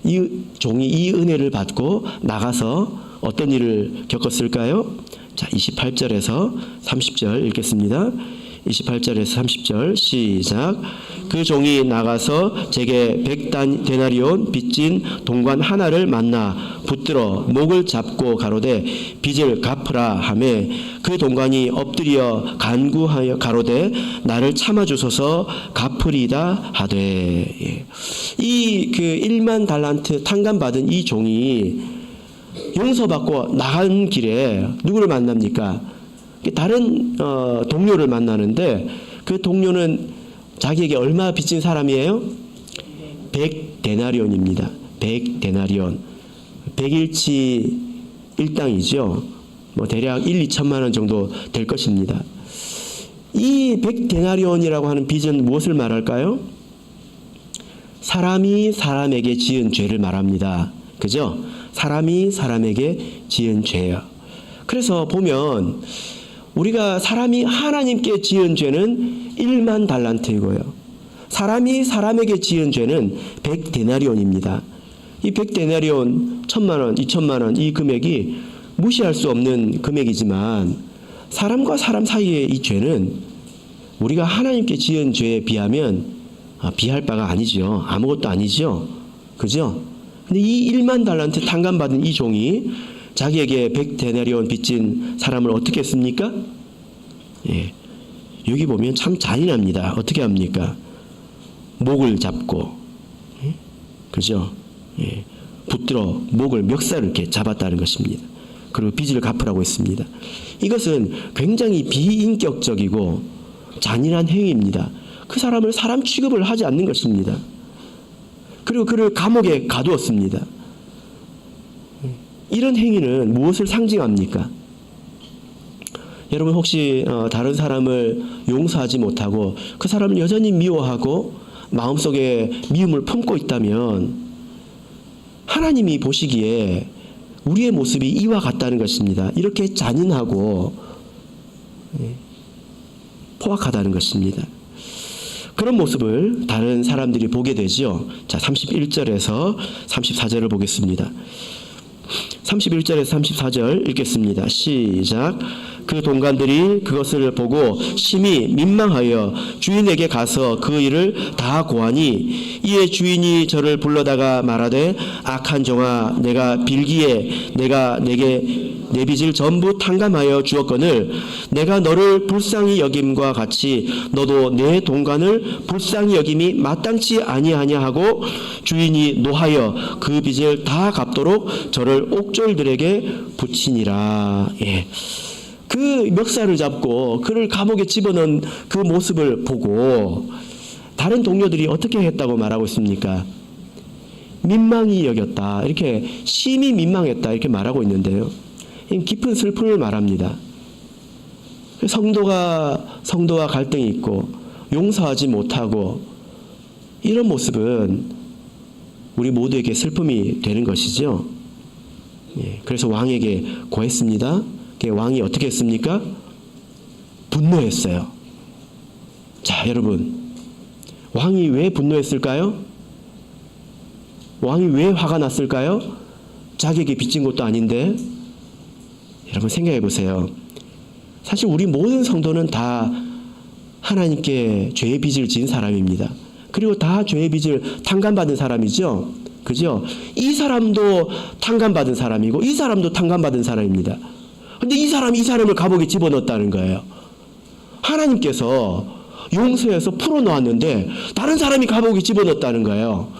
[SPEAKER 1] 이 종이 이 은혜를 받고 나가서 어떤 일을 겪었을까요? 자, 28절에서 30절 읽겠습니다. 28절에서 30절 시작. 그 종이 나가서 제게 100데나리온 빚진 동관 하나를 만나 붙들어 목을 잡고 가로되 빚을 갚으라 하매 그 동관이 엎드려 간구하여 가로되 나를 참아주소서 갚으리다 하되. 예. 이 그 1만 달란트 탕감받은 이 종이 용서받고 나간 길에 누구를 만납니까? 다른 동료를 만나는데 그 동료는 자기에게 얼마 빚진 사람이에요? 100데나리온입니다. 100데나리온. 100일치 일당이죠. 뭐 대략 1, 2천만 원 정도 될 것입니다. 이 100데나리온이라고 하는 빚은 무엇을 말할까요? 사람이 사람에게 지은 죄를 말합니다. 그죠? 사람이 사람에게 지은 죄예요. 그래서 보면 우리가 사람이 하나님께 지은 죄는 1만 달란트이고요. 사람이 사람에게 지은 죄는 100데나리온입니다. 이 100데나리온 1,000만 원, 2,000만 원 이 금액이 무시할 수 없는 금액이지만 사람과 사람 사이의 이 죄는 우리가 하나님께 지은 죄에 비하면 비할 바가 아니죠. 아무것도 아니죠. 그죠? 근데 이 1만 달란트 탕감받은 이 종이 자기에게 100데나리온 빚진 사람을 어떻게 했습니까? 예. 여기 보면 참 잔인합니다. 어떻게 합니까? 목을 잡고, 예? 그죠? 예. 붙들어 목을 멱살을 이렇게 잡았다는 것입니다. 그리고 빚을 갚으라고 했습니다. 이것은 굉장히 비인격적이고 잔인한 행위입니다. 그 사람을 사람 취급을 하지 않는 것입니다. 그리고 그를 감옥에 가두었습니다. 이런 행위는 무엇을 상징합니까? 여러분 혹시 다른 사람을 용서하지 못하고 그 사람을 여전히 미워하고 마음속에 미움을 품고 있다면 하나님이 보시기에 우리의 모습이 이와 같다는 것입니다. 이렇게 잔인하고 포악하다는 것입니다. 그런 모습을 다른 사람들이 보게 되죠. 자, 31절에서 34절을 보겠습니다. 31절에서 34절 읽겠습니다. 시작. 그 동관들이 그것을 보고 심히 민망하여 주인에게 가서 그 일을 다 고하니 이에 주인이 저를 불러다가 말하되 악한 종아 내가 빌기에 내가 내게 내 빚을 전부 탕감하여 주었거늘 내가 너를 불쌍히 여김과 같이 너도 내 동관을 불쌍히 여김이 마땅치 아니하냐 하고 주인이 노하여 그 빚을 다 갚도록 저를 옥졸들에게 붙이니라. 예. 그 멱살을 잡고 그를 감옥에 집어넣은 그 모습을 보고 다른 동료들이 어떻게 했다고 말하고 있습니까? 민망히 여겼다. 이렇게 심히 민망했다. 이렇게 말하고 있는데요. 깊은 슬픔을 말합니다. 성도와 갈등이 있고 용서하지 못하고 이런 모습은 우리 모두에게 슬픔이 되는 것이죠. 예, 그래서 왕에게 고했습니다. 왕이 어떻게 했습니까? 분노했어요. 자, 여러분, 왕이 왜 분노했을까요? 왕이 왜 화가 났을까요? 자기에게 빚진 것도 아닌데. 여러분 생각해 보세요. 사실 우리 모든 성도는 다 하나님께 죄의 빚을 지은 사람입니다. 그리고 다 죄의 빚을 탕감받은 사람이죠. 그죠? 이 사람도 탕감받은 사람이고 이 사람도 탕감받은 사람입니다. 근데 이 사람을 감옥에 집어넣었다는 거예요. 하나님께서 용서해서 풀어놓았는데 다른 사람이 감옥에 집어넣었다는 거예요.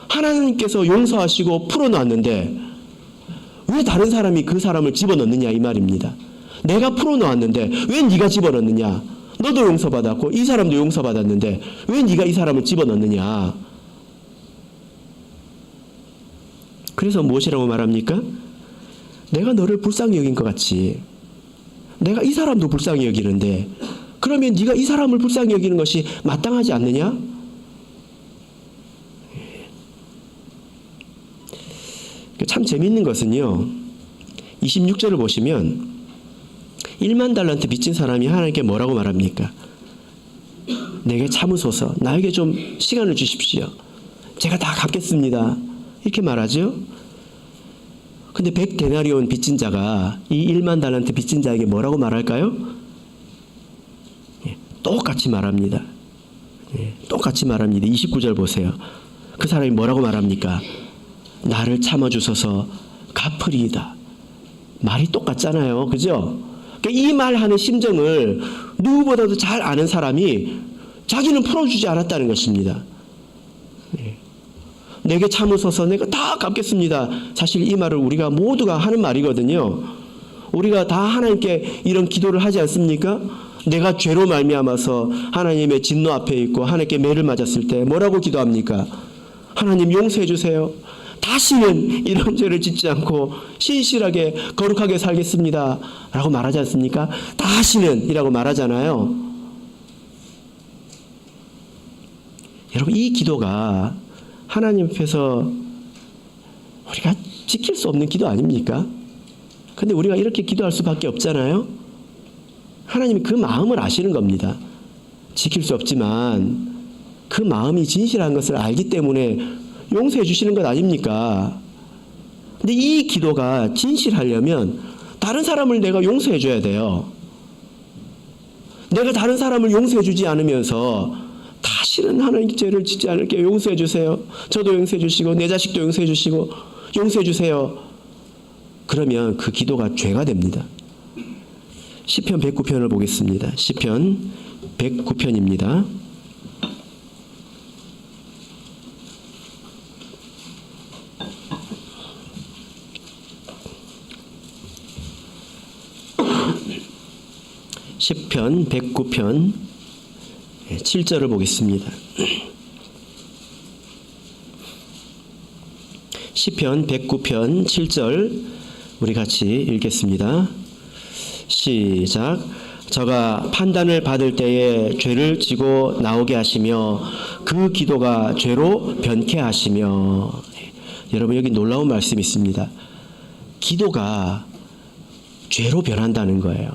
[SPEAKER 1] 하나님께서 용서하시고 풀어놨는데 왜 다른 사람이 그 사람을 집어넣느냐 이 말입니다. 내가 풀어놓았는데 왜 네가 집어넣느냐. 너도 용서받았고 이 사람도 용서받았는데 왜 네가 이 사람을 집어넣느냐. 그래서 무엇이라고 말합니까? 내가 너를 불쌍히 여긴 것 같이 내가 이 사람도 불쌍히 여기는데 그러면 네가 이 사람을 불쌍히 여기는 것이 마땅하지 않느냐? 참 재미있는 것은요. 26절을 보시면 1만 달란트 빚진 사람이 하나님께 뭐라고 말합니까? 내게 참으소서. 나에게 좀 시간을 주십시오. 제가 다 갚겠습니다. 이렇게 말하죠. 근데 100데나리온 빚진 자가 이 1만 달란트 빚진 자에게 뭐라고 말할까요? 똑같이 말합니다. 똑같이 말합니다. 29절 보세요. 그 사람이 뭐라고 말합니까? 나를 참아주소서 갚으리이다. 말이 똑같잖아요. 그죠? 그러니까 이 말하는 심정을 누구보다도 잘 아는 사람이 자기는 풀어주지 않았다는 것입니다. 내게 참으소서 내가 다 갚겠습니다. 사실 이 말을 우리가 모두가 하는 말이거든요. 우리가 다 하나님께 이런 기도를 하지 않습니까? 내가 죄로 말미암아서 하나님의 진노 앞에 있고 하나님께 매를 맞았을 때 뭐라고 기도합니까? 하나님 용서해 주세요. 다시는 이런 죄를 짓지 않고 신실하게 거룩하게 살겠습니다. 라고 말하지 않습니까? 다시는 이라고 말하잖아요. 여러분 이 기도가 하나님 앞에서 우리가 지킬 수 없는 기도 아닙니까? 근데 우리가 이렇게 기도할 수밖에 없잖아요. 하나님이 그 마음을 아시는 겁니다. 지킬 수 없지만 그 마음이 진실한 것을 알기 때문에 용서해 주시는 것 아닙니까? 근데 이 기도가 진실하려면 다른 사람을 내가 용서해 줘야 돼요. 내가 다른 사람을 용서해 주지 않으면서 다시는 하나님 죄를 짓지 않을게요. 용서해 주세요. 저도 용서해 주시고 내 자식도 용서해 주시고 용서해 주세요. 그러면 그 기도가 죄가 됩니다. 시편 109편을 보겠습니다. 시편 109편입니다. 시편 109편 7절을 보겠습니다. 시편 109편 7절 우리 같이 읽겠습니다. 시작. 저가 판단을 받을 때에 죄를 지고 나오게 하시며 그 기도가 죄로 변케 하시며. 여러분 여기 놀라운 말씀이 있습니다. 기도가 죄로 변한다는 거예요.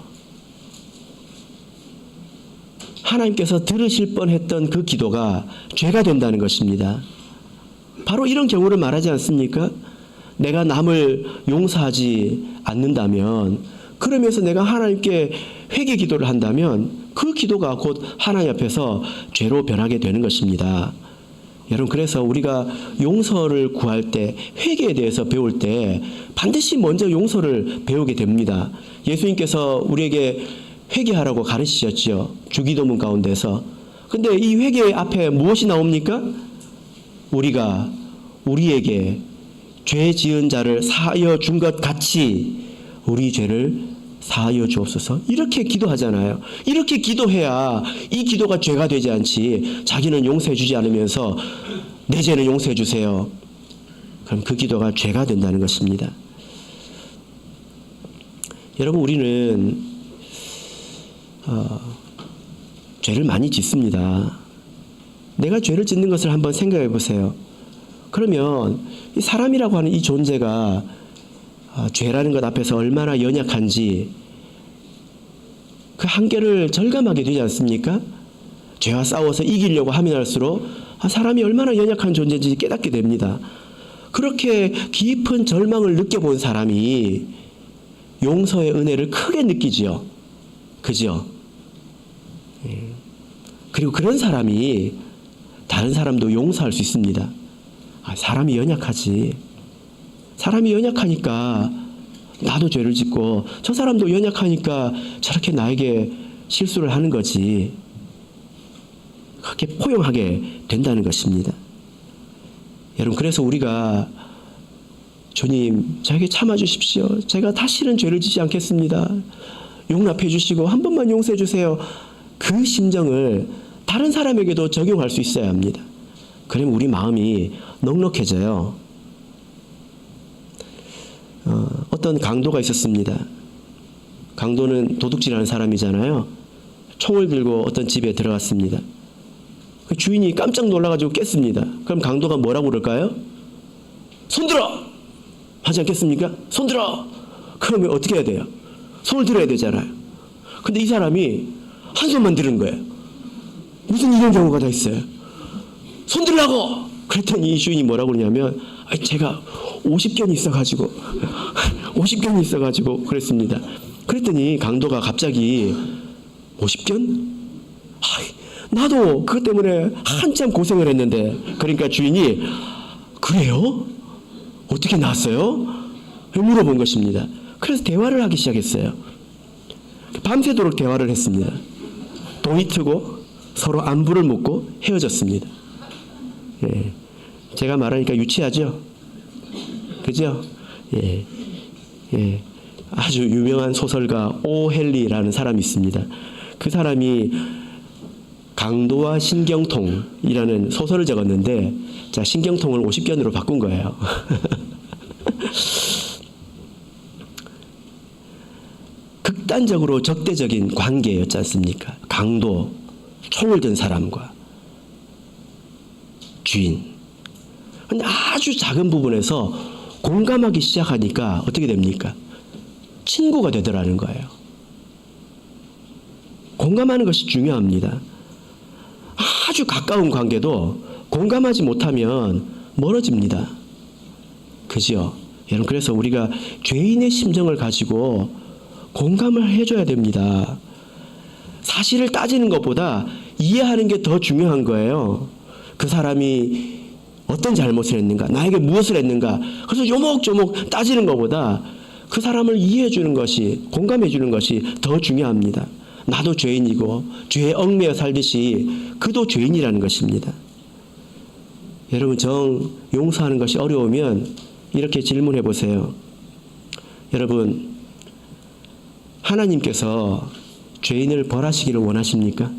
[SPEAKER 1] 하나님께서 들으실 뻔했던 그 기도가 죄가 된다는 것입니다. 바로 이런 경우를 말하지 않습니까? 내가 남을 용서하지 않는다면, 그러면서 내가 하나님께 회개 기도를 한다면 그 기도가 곧 하나님 앞에서 죄로 변하게 되는 것입니다. 여러분 그래서 우리가 용서를 구할 때, 회개에 대해서 배울 때 반드시 먼저 용서를 배우게 됩니다. 예수님께서 우리에게 회개하라고 가르치셨지요. 주기도문 가운데서. 근데 이 회개 앞에 무엇이 나옵니까? 우리가 우리에게 죄 지은 자를 사하여 준 것 같이 우리 죄를 사하여 주옵소서. 이렇게 기도하잖아요. 이렇게 기도해야 이 기도가 죄가 되지 않지. 자기는 용서해 주지 않으면서 내 죄는 용서해 주세요. 그럼 그 기도가 죄가 된다는 것입니다. 여러분 우리는 죄를 많이 짓습니다. 내가 죄를 짓는 것을 한번 생각해 보세요. 그러면 이 사람이라고 하는 이 존재가 죄라는 것 앞에서 얼마나 연약한지 그 한계를 절감하게 되지 않습니까? 죄와 싸워서 이기려고 하면 할수록 사람이 얼마나 연약한 존재인지 깨닫게 됩니다. 그렇게 깊은 절망을 느껴본 사람이 용서의 은혜를 크게 느끼지요. 그죠? 그리고 그런 사람이 다른 사람도 용서할 수 있습니다. 사람이 연약하지. 사람이 연약하니까 나도 죄를 짓고 저 사람도 연약하니까 저렇게 나에게 실수를 하는 거지. 그렇게 포용하게 된다는 것입니다. 여러분 그래서 우리가 주님, 저에게 참아주십시오. 제가 다시는 죄를 짓지 않겠습니다. 용납해 주시고 한 번만 용서해 주세요. 그 심정을 다른 사람에게도 적용할 수 있어야 합니다. 그러면 우리 마음이 넉넉해져요. 어떤 강도가 있었습니다. 강도는 도둑질하는 사람이잖아요. 총을 들고 어떤 집에 들어갔습니다. 그 주인이 깜짝 놀라가지고 깼습니다. 그럼 강도가 뭐라고 그럴까요? 손들어! 하지 않겠습니까? 손들어! 그러면 어떻게 해야 돼요? 손을 들어야 되잖아요. 근데 이 사람이 한 손만 들은 거예요. 무슨 이런 경우가 다 있어요. 손들라고! 그랬더니 이 주인이 뭐라고 그러냐면, 제가 50견이 있어가지고 50견이 있어가지고 그랬습니다. 그랬더니 강도가 갑자기 50견? 나도 그것 때문에 한참 고생을 했는데, 그러니까 주인이 그래요? 어떻게 났어요? 물어본 것입니다. 그래서 대화를 하기 시작했어요. 밤새도록 대화를 했습니다. 돈이 트고 서로 안부를 묻고 헤어졌습니다. 예. 제가 말하니까 유치하죠? 그죠? 예. 예. 아주 유명한 소설가 오 헨리라는 사람이 있습니다. 그 사람이 강도와 신경통이라는 소설을 적었는데, 자, 신경통을 50견으로 바꾼 거예요. 극단적으로 적대적인 관계였지 않습니까? 강도, 총을 든 사람과 주인. 근데 아주 작은 부분에서 공감하기 시작하니까 어떻게 됩니까? 친구가 되더라는 거예요. 공감하는 것이 중요합니다. 아주 가까운 관계도 공감하지 못하면 멀어집니다. 그죠? 여러분, 그래서 우리가 죄인의 심정을 가지고 공감을 해줘야 됩니다. 사실을 따지는 것보다 이해하는 게 더 중요한 거예요. 그 사람이 어떤 잘못을 했는가, 나에게 무엇을 했는가, 그래서 요목조목 따지는 것보다 그 사람을 이해해 주는 것이, 공감해 주는 것이 더 중요합니다. 나도 죄인이고 죄에 얽매여 살듯이 그도 죄인이라는 것입니다. 여러분, 용서하는 것이 어려우면 이렇게 질문해 보세요. 여러분, 하나님께서 죄인을 벌하시기를 원하십니까?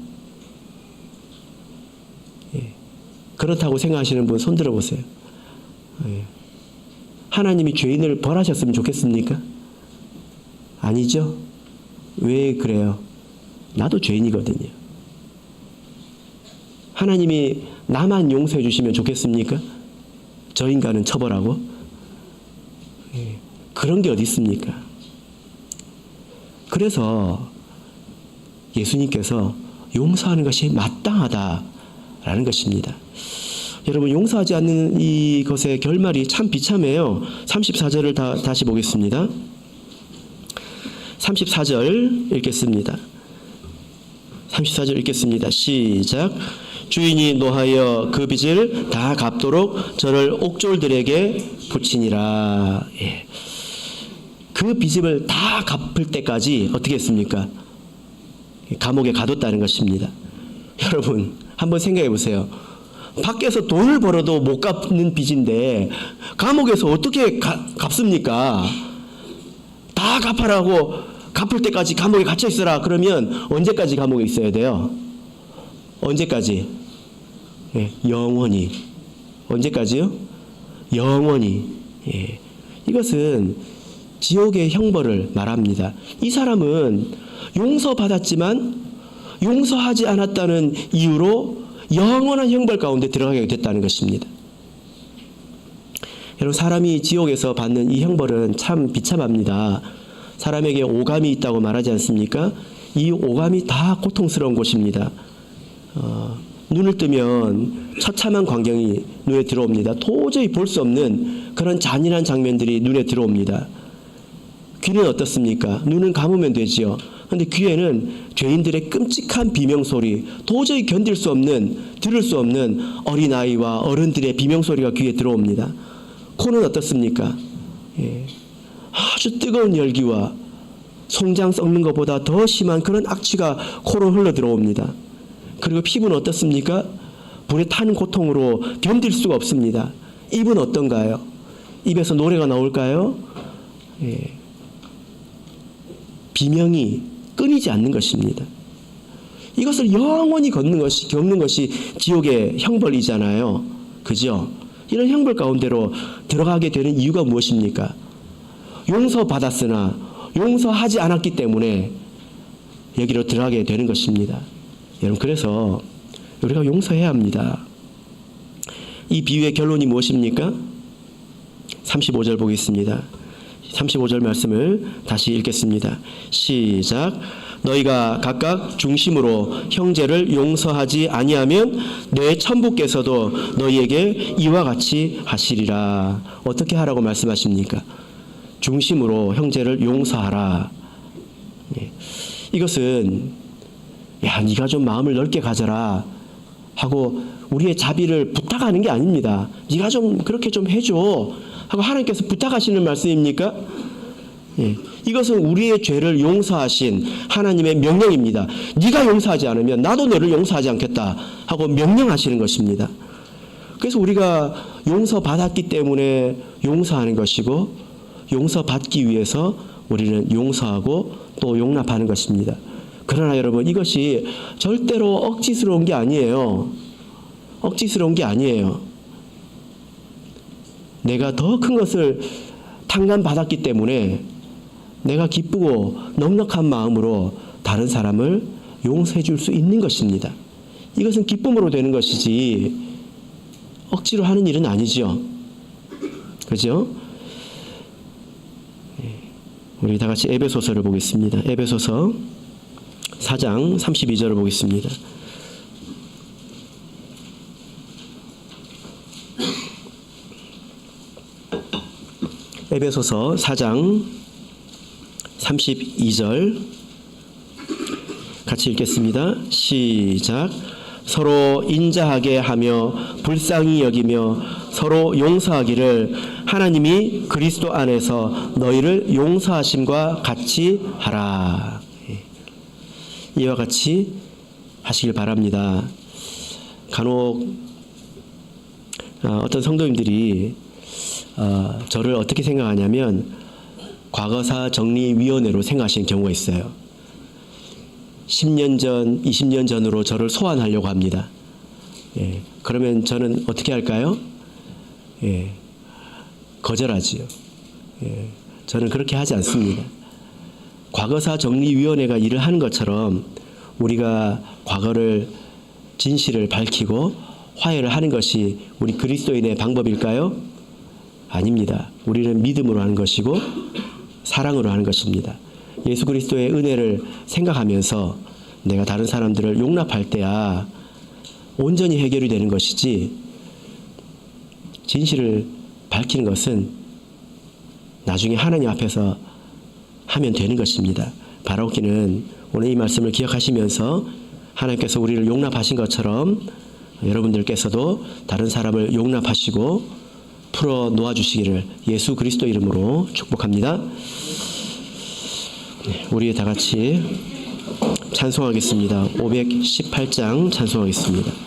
[SPEAKER 1] 예. 그렇다고 생각하시는 분 손 들어보세요. 예. 하나님이 죄인을 벌하셨으면 좋겠습니까? 아니죠? 왜 그래요? 나도 죄인이거든요. 하나님이 나만 용서해 주시면 좋겠습니까? 저 인간은 처벌하고? 예. 그런 게 어디 있습니까? 그래서 예수님께서 용서하는 것이 마땅하다라는 것입니다. 여러분, 용서하지 않는 이것의 결말이 참 비참해요. 34절을 다시 보겠습니다. 34절 읽겠습니다. 34절 읽겠습니다. 시작. 주인이 노하여 그 빚을 다 갚도록 저를 옥졸들에게 붙이니라. 예. 그 빚을 다 갚을 때까지 어떻게 했습니까? 감옥에 가뒀다는 것입니다. 여러분, 한번 생각해 보세요. 밖에서 돈을 벌어도 못 갚는 빚인데 감옥에서 어떻게 갚습니까? 다 갚아라고, 갚을 때까지 감옥에 갇혀 있어라. 그러면 언제까지 감옥에 있어야 돼요? 언제까지? 예, 영원히. 언제까지요? 영원히. 예. 이것은 지옥의 형벌을 말합니다. 이 사람은 용서받았지만 용서하지 않았다는 이유로 영원한 형벌 가운데 들어가게 됐다는 것입니다. 여러분, 사람이 지옥에서 받는 이 형벌은 참 비참합니다. 사람에게 오감이 있다고 말하지 않습니까? 이 오감이 다 고통스러운 곳입니다. 눈을 뜨면 처참한 광경이 눈에 들어옵니다. 도저히 볼 수 없는 그런 잔인한 장면들이 눈에 들어옵니다. 귀는 어떻습니까? 눈은 감으면 되지요. 그런데 귀에는 죄인들의 끔찍한 비명소리, 도저히 견딜 수 없는, 들을 수 없는 어린아이와 어른들의 비명소리가 귀에 들어옵니다. 코는 어떻습니까? 예. 아주 뜨거운 열기와 송장 썩는 것보다 더 심한 그런 악취가 코로 흘러 들어옵니다. 그리고 피부는 어떻습니까? 불에 타는 고통으로 견딜 수가 없습니다. 입은 어떤가요? 입에서 노래가 나올까요? 예. 비명이 끊이지 않는 것입니다. 이것을 영원히 겪는 것이 지옥의 형벌이잖아요. 그죠? 이런 형벌 가운데로 들어가게 되는 이유가 무엇입니까? 용서받았으나 용서하지 않았기 때문에 여기로 들어가게 되는 것입니다. 여러분, 그래서 우리가 용서해야 합니다. 이 비유의 결론이 무엇입니까? 35절 보겠습니다. 35절 말씀을 다시 읽겠습니다. 시작. 너희가 각각 중심으로 형제를 용서하지 아니하면 내 천부께서도 너희에게 이와 같이 하시리라. 어떻게 하라고 말씀하십니까? 중심으로 형제를 용서하라. 예. 이것은 야, 네가 좀 마음을 넓게 가져라 하고 우리의 자비를 부탁하는 게 아닙니다. 네가 좀 그렇게 좀 해줘 하고 하나님께서 부탁하시는 말씀입니까? 예. 이것은 우리의 죄를 용서하신 하나님의 명령입니다. 네가 용서하지 않으면 나도 너를 용서하지 않겠다 하고 명령하시는 것입니다. 그래서 우리가 용서받았기 때문에 용서하는 것이고, 용서받기 위해서 우리는 용서하고 또 용납하는 것입니다. 그러나 여러분, 이것이 절대로 억지스러운 게 아니에요. 억지스러운 게 아니에요. 내가 더 큰 것을 탕감받았기 때문에 내가 기쁘고 넉넉한 마음으로 다른 사람을 용서해 줄 수 있는 것입니다. 이것은 기쁨으로 되는 것이지 억지로 하는 일은 아니죠. 그죠? 우리 다 같이 에베소서를 보겠습니다. 에베소서 4장 32절을 보겠습니다. 에베소서 4장 32절 같이 읽겠습니다. 시작. 서로 인자하게 하며 불쌍히 여기며 서로 용서하기를 하나님이 그리스도 안에서 너희를 용서하심과 같이 하라. 이와 같이 하시길 바랍니다. 간혹 어떤 성도님들이 저를 어떻게 생각하냐면 과거사 정리위원회로 생각하시는 경우가 있어요. 10년 전, 20년 전으로 저를 소환하려고 합니다. 예, 그러면 저는 어떻게 할까요? 예, 거절하지요. 예, 저는 그렇게 하지 않습니다. 과거사 정리위원회가 일을 하는 것처럼 우리가 과거를 진실을 밝히고 화해를 하는 것이 우리 그리스도인의 방법일까요? 아닙니다. 우리는 믿음으로 하는 것이고 사랑으로 하는 것입니다. 예수 그리스도의 은혜를 생각하면서 내가 다른 사람들을 용납할 때야 온전히 해결이 되는 것이지, 진실을 밝히는 것은 나중에 하나님 앞에서 하면 되는 것입니다. 바라옵기는 오늘 이 말씀을 기억하시면서 하나님께서 우리를 용납하신 것처럼 여러분들께서도 다른 사람을 용납하시고 풀어 놓아주시기를 예수 그리스도 이름으로 축복합니다. 우리 다 같이 찬송하겠습니다. 518장 찬송하겠습니다.